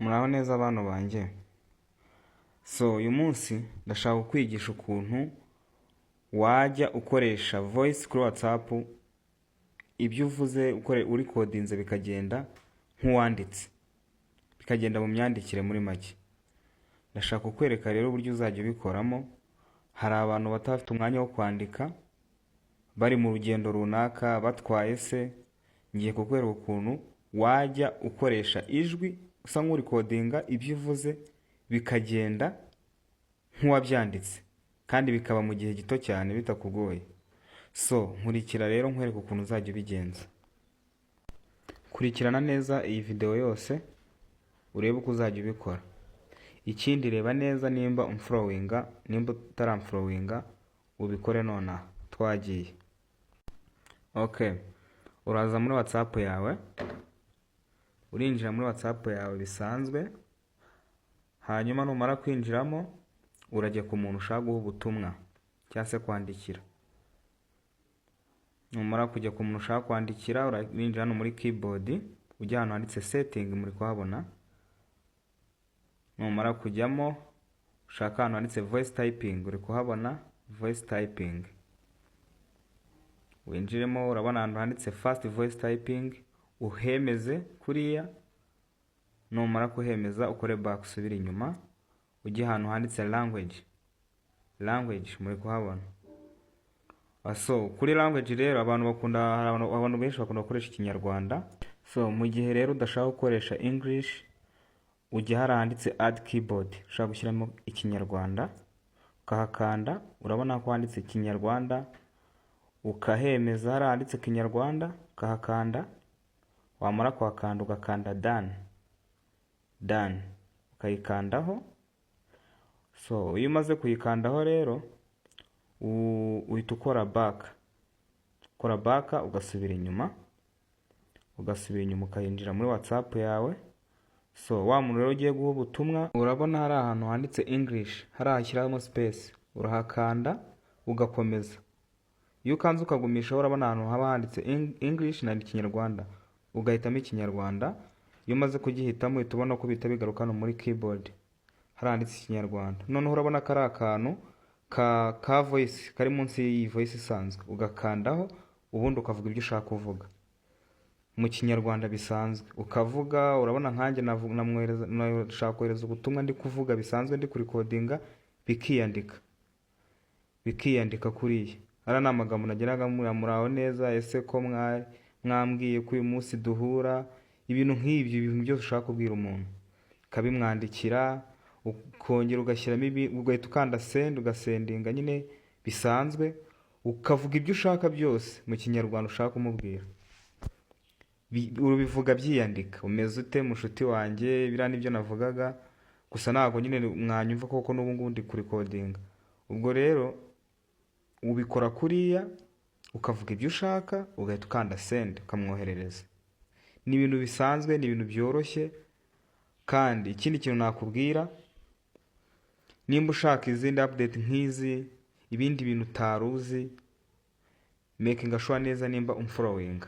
Muraho neza abana banjye. Uyu munsi ndashaka kukwigisha ukuntu wajya ukoresha voice kuri WhatsApp, ibyo uvuze uri kodinze bikagenda nk'uwanditse, bikagenda mu myandikire muri make. Ndashaka kukwereka rero uburyo uzajya ubikoramo. Hari abantu batafite umwanya wo kwandika, bari mu rugendo runaka, batwaye se. Ngiye kukwereka ukuntu wajya ukoresha ijwi usa nk'uri kodinga ibyo uvuze bikagenda nk'uwabyanditse, kandi bikaba mu gihe gito cyane bitakugoye. Nkurikira rero nkwereka ukuntu uzajya ubigenza. Kurikirana neza iyi video yose urebe uko uzajya ubikora. Ikindi reba neza nimba umfollowinga, nimba utaramfollowinga ubikore nonaha. Twagiye. Uraza muri WhatsApp yawe, urinjira muri WhatsApp yawe bisanzwe. Hanyuma numara kwinjiramo urajya ku muntu ushaka guha ubutumwa cyangwa se kwandikira. Numara kujya ku muntu ushaka kwandikira, urinjira hano muri keyboard, ujya hano handitse setting, muri kuhabona. Numara kujyamo ushaka hano handitse voice typing, uri kuhabona voice typing. Winjiremo, urabona hano handitse fast voice typing, uhemeze kuriya. Numara kuhemeza ukore back, usubire inyuma, ujye hano handitse language, muri kuhabona. Kuri language rero abantu benshi bakunda gukoresha Ikinyarwanda. Mu gihe rero udashaka gukoresha English, ujye handitse add keyboard, ushaka gushyiramo Ikinyarwanda, ukahakanda. Urabona ko handitse Ikinyarwanda, ukahemeza handitse Kinyarwanda, ukahakanda. Wamara kuhakanda ugakanda done, ukayikandaho. Iyo umaze kuyikandaho rero uhita ukora back, ugasubira inyuma ukayinjira muri WhatsApp yawe. Wa muntu rero ugiye guha ubutumwa, urabona hari ahantu handitse English, hari ahashyiramo space, urahakanda ugakomeza. Iyo ukanze ukagumisha, urabona ahantu haba handitse English na Ikinyarwanda, ugahitamo Ikinyarwanda. Iyo umaze kugihitamo uhita ubona ko bihita bigaruka hano muri keyboard, hari handitse Ikinyarwanda. Noneho urabona ko ari akantu ka voice kari munsi y'iyi voice isanzwe, ugakandaho ubundi ukavuga ibyo ushaka kuvuga mu Kinyarwanda bisanzwe ukavuga. Urabona nkanjye nashaka kohereza ubutumwa ndi kuvuga bisanzwe, ndi kurikodinga, bikiyandika kuriya. Ara ni amagambo nageraga muraho neza, ese ko mwambwiye ko uyu munsi duhura, ibintu nk'ibyo, ibintu byose ushaka kubwira umuntu ukabimwandikira, ukongera ugashyiramo ugahita ukanda send, ugasendinga nyine bisanzwe, ukavuga ibyo ushaka byose mu Kinyarwanda ushaka kumubwira. Ubivuga byiyandika, umeze ute mushuti wanjye, biriya nibyo navugaga, gusa ntabwo nyine mwanyumva koko n'ubu ngubu ndi kurikodinga. Ubwo rero ubikora kuriya, ukavuga ibyo ushaka, ugahita ukanda send, ukamwoherereza. Ni ibintu bisanzwe, ni ibintu byoroshye. Kandi ikindi kintu nakubwira, nimba ushaka izindi update nk'izi, ibindi bintu utaruzi, making sure neza nimba umfollowinga.